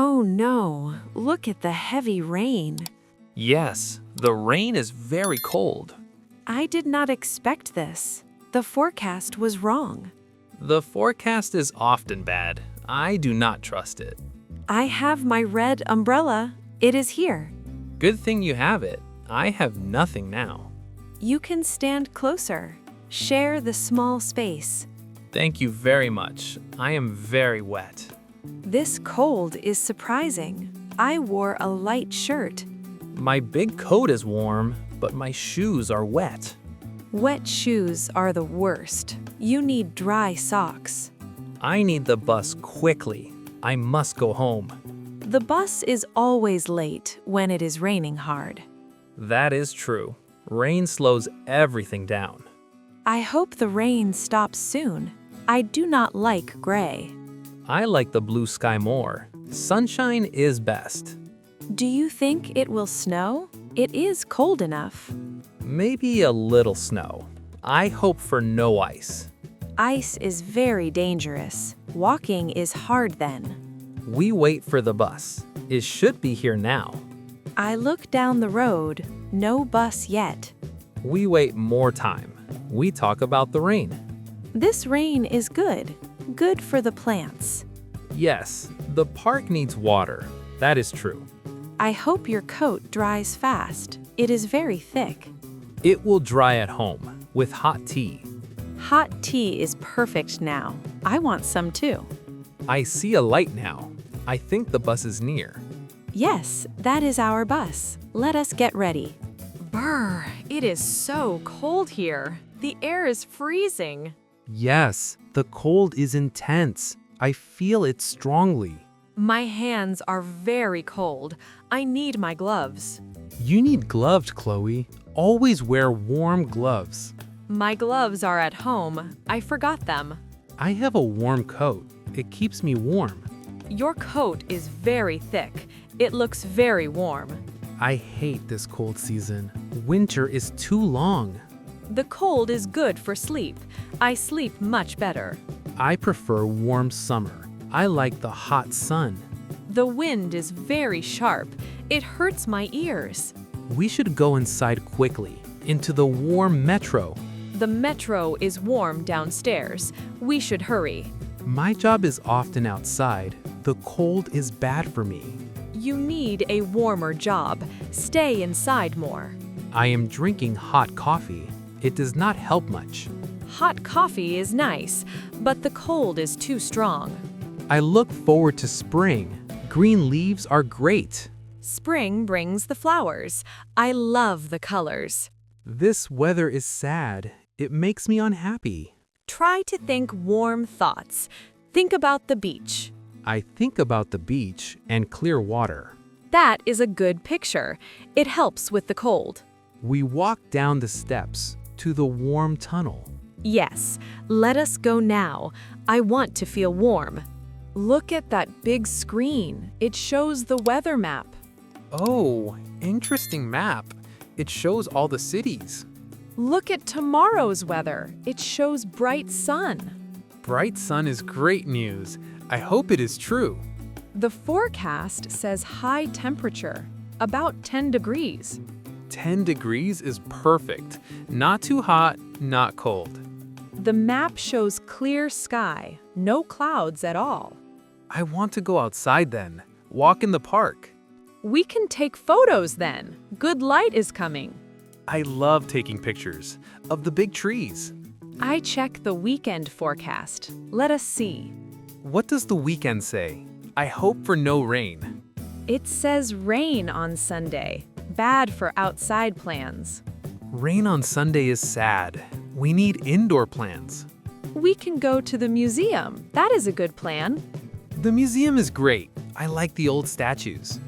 Oh no, look at the heavy rain. Yes, the rain is very cold. I did not expect this. The forecast was wrong. The forecast is often bad. I do not trust it. I have my red umbrella. It is here. Good thing you have it. I have nothing now. You can stand closer. Share the small space. Thank you very much. I am very wet. This cold is surprising. I wore a light shirt. My big coat is warm, but my shoes are wet. Wet shoes are the worst. You need dry socks. I need the bus quickly. I must go home. The bus is always late when it is raining hard. That is true. Rain slows everything down. I hope the rain stops soon. I do not like gray. I like the blue sky more. Sunshine is best. Do you think it will snow? It is cold enough. Maybe a little snow. I hope for no ice. Ice is very dangerous. Walking is hard then. We wait for the bus. It should be here now. I look down the road. No bus yet. We wait more time. We talk about the rain. This rain is good. Good for the plants. Yes, the park needs water. That is true. I hope your coat dries fast. It is very thick. It will dry at home with hot tea. Hot tea is perfect now. I want some too. I see a light now. I think the bus is near. Yes, that is our bus. Let us get ready. Brr, it is so cold here. The air is freezing. Yes, the cold is intense. I feel it strongly. My hands are very cold. I need my gloves. You need gloves, Chloe. Always wear warm gloves. My gloves are at home. I forgot them. I have a warm coat. It keeps me warm. Your coat is very thick. It looks very warm. I hate this cold season. Winter is too long. The cold is good for sleep. I sleep much better. I prefer warm summer. I like the hot sun. The wind is very sharp. It hurts my ears. We should go inside quickly, into the warm metro. The metro is warm downstairs. We should hurry. My job is often outside. The cold is bad for me. You need a warmer job. Stay inside more. I am drinking hot coffee. It does not help much. Hot coffee is nice, but the cold is too strong. I look forward to spring. Green leaves are great. Spring brings the flowers. I love the colors. This weather is sad. It makes me unhappy. Try to think warm thoughts. Think about the beach. I think about the beach and clear water. That is a good picture. It helps with the cold. We walk down the steps to the warm tunnel. Yes, let us go now. I want to feel warm. Look at that big screen. It shows the weather map. Oh, interesting map. It shows all the cities. Look at tomorrow's weather. It shows bright sun. Bright sun is great news. I hope it is true. The forecast says high temperature, about 10 degrees. 10 degrees is perfect. Not too hot, not cold. The map shows clear sky, no clouds at all. I want to go outside then. Walk in the park. We can take photos then. Good light is coming. I love taking pictures of the big trees. I check the weekend forecast. Let us see. What does the weekend say? I hope for no rain. It says rain on Sunday. Bad for outside plans. Rain on Sunday is sad. We need indoor plans. We can go to the museum. That is a good plan. The museum is great. I like the old statues.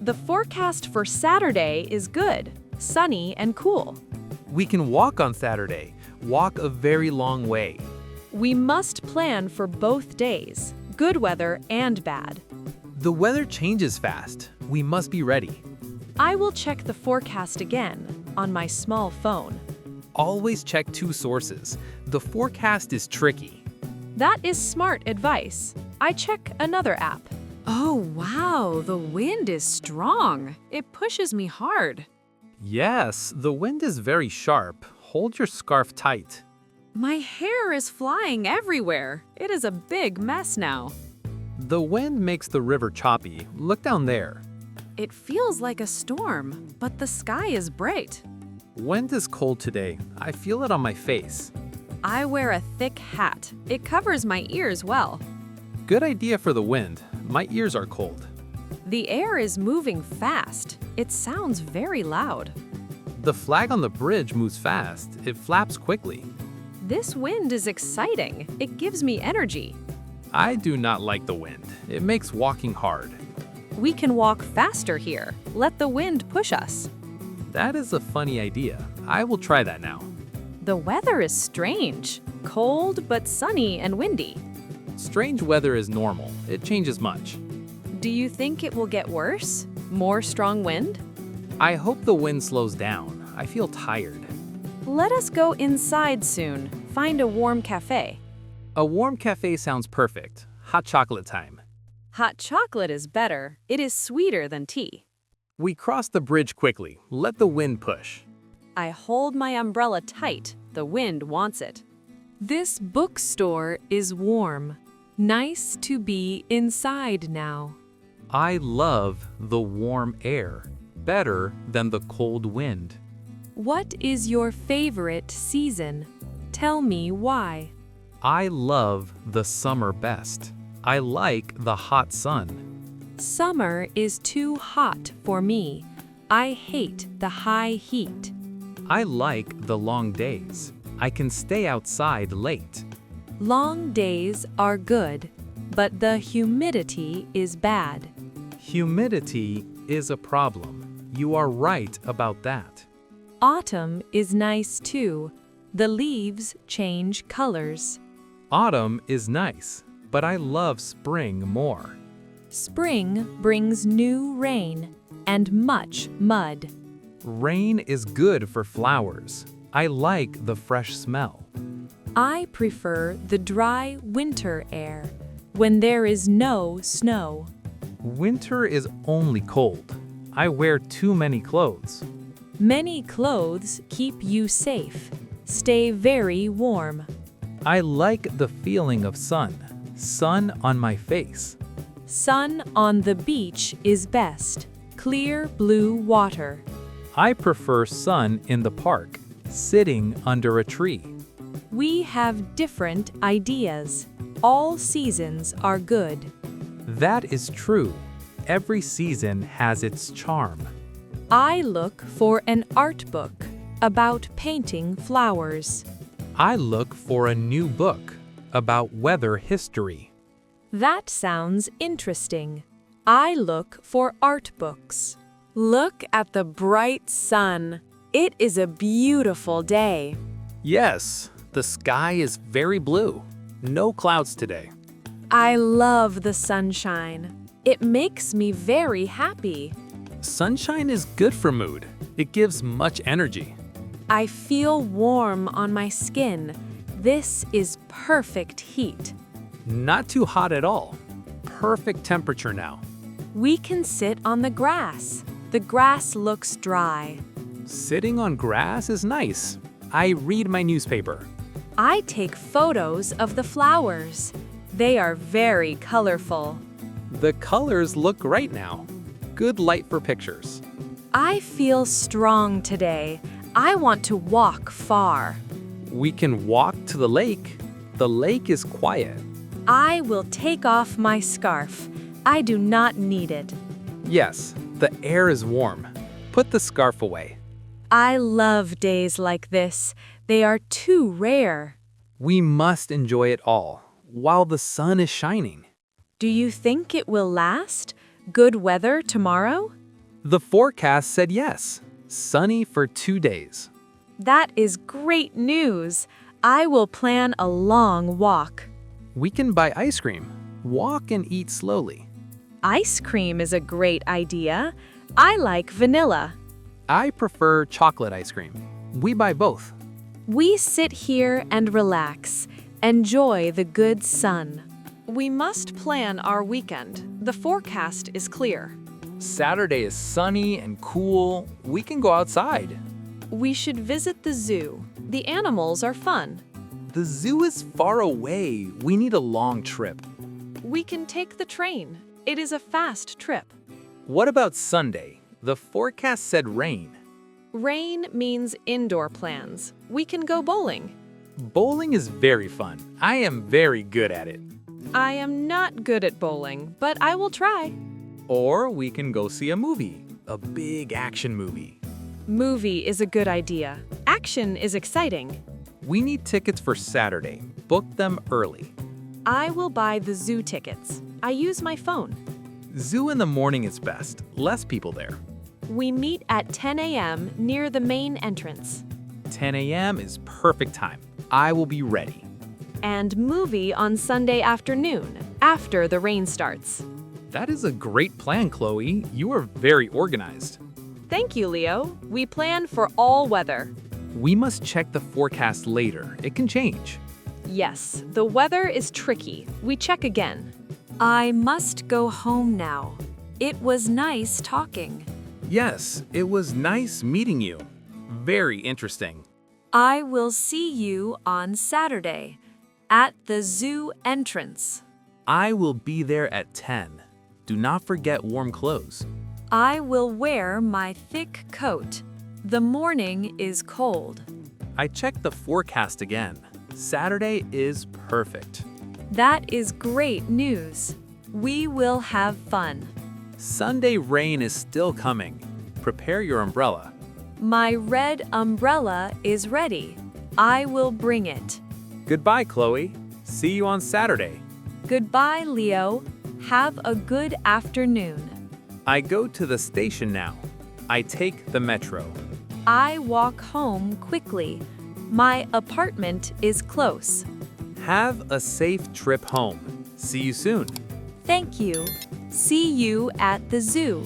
The forecast for Saturday is good, sunny and cool. We can walk on Saturday. Walk a very long way. We must plan for both days, good weather and bad. The weather changes fast. We must be ready. I will check the forecast again on my small phone. Always check two sources. The forecast is tricky. That is smart advice. I check another app. Oh, wow, the wind is strong. It pushes me hard. Yes, the wind is very sharp. Hold your scarf tight. My hair is flying everywhere. It is a big mess now. The wind makes the river choppy. Look down there. It feels like a storm, but the sky is bright. Wind is cold today. I feel it on my face. I wear a thick hat. It covers my ears well. Good idea for the wind. My ears are cold. The air is moving fast. It sounds very loud. The flag on the bridge moves fast. It flaps quickly. This wind is exciting. It gives me energy. I do not like the wind. It makes walking hard. We can walk faster here. Let the wind push us. That is a funny idea. I will try that now. The weather is strange. Cold but sunny and windy. Strange weather is normal. It changes much. Do you think it will get worse? More strong wind? I hope the wind slows down. I feel tired. Let us go inside soon. Find a warm cafe. A warm cafe sounds perfect. Hot chocolate time. Hot chocolate is better. It is sweeter than tea. We cross the bridge quickly. Let the wind push. I hold my umbrella tight. The wind wants it. This bookstore is warm. Nice to be inside now. I love the warm air better than the cold wind. What is your favorite season? Tell me why. I love the summer best. I like the hot sun. Summer is too hot for me. I hate the high heat. I like the long days. I can stay outside late. Long days are good, but the humidity is bad. Humidity is a problem. You are right about that. Autumn is nice too. The leaves change colors. Autumn is nice, but I love spring more. Spring brings new rain and much mud. Rain is good for flowers. I like the fresh smell. I prefer the dry winter air when there is no snow. Winter is only cold. I wear too many clothes. Many clothes keep you safe. Stay very warm. I like the feeling of sun. Sun on my face. Sun on the beach is best. Clear blue water. I prefer sun in the park, sitting under a tree. We have different ideas. All seasons are good. That is true. Every season has its charm. I look for an art book about painting flowers. I look for a new book about weather history. That sounds interesting. I look for art books. Look at the bright sun. It is a beautiful day. Yes, the sky is very blue. No clouds today. I love the sunshine. It makes me very happy. Sunshine is good for mood. It gives much energy. I feel warm on my skin. This is perfect heat. Not too hot at all. Perfect temperature now. We can sit on the grass. The grass looks dry. Sitting on grass is nice. I read my newspaper. I take photos of the flowers. They are very colorful. The colors look great now. Good light for pictures. I feel strong today. I want to walk far. We can walk to the lake. The lake is quiet. I will take off my scarf. I do not need it. Yes, the air is warm. Put the scarf away. I love days like this. They are too rare. We must enjoy it all while the sun is shining. Do you think it will last? Good weather tomorrow? The forecast said yes. Sunny for 2 days. That is great news. I will plan a long walk. We can buy ice cream. Walk and eat slowly. Ice cream is a great idea. I like vanilla. I prefer chocolate ice cream. We buy both. We sit here and relax. Enjoy the good sun. We must plan our weekend. The forecast is clear. Saturday is sunny and cool. We can go outside. We should visit the zoo. The animals are fun. The zoo is far away. We need a long trip. We can take the train. It is a fast trip. What about Sunday? The forecast said rain. Rain means indoor plans. We can go bowling. Bowling is very fun. I am very good at it. I am not good at bowling, but I will try. Or we can go see a movie, a big action movie. Movie is a good idea. Action is exciting. We need tickets for Saturday. Book them early. I will buy the zoo tickets. I use my phone. Zoo in the morning is best. Less people there. We meet at 10 a.m. near the main entrance. 10 a.m. is perfect time. I will be ready. And movie on Sunday afternoon, after the rain starts. That is a great plan, Chloe. You are very organized. Thank you, Leo. We plan for all weather. We must check the forecast later. It can change. Yes, the weather is tricky. We check again. I must go home now. It was nice talking. Yes, it was nice meeting you. Very interesting. I will see you on Saturday at the zoo entrance. I will be there at 10. Do not forget warm clothes. I will wear my thick coat. The morning is cold. I checked the forecast again. Saturday is perfect. That is great news. We will have fun. Sunday rain is still coming. Prepare your umbrella. My red umbrella is ready. I will bring it. Goodbye, Chloe. See you on Saturday. Goodbye, Leo. Have a good afternoon. I go to the station now. I take the metro. I walk home quickly. My apartment is close. Have a safe trip home. See you soon. Thank you. See you at the zoo.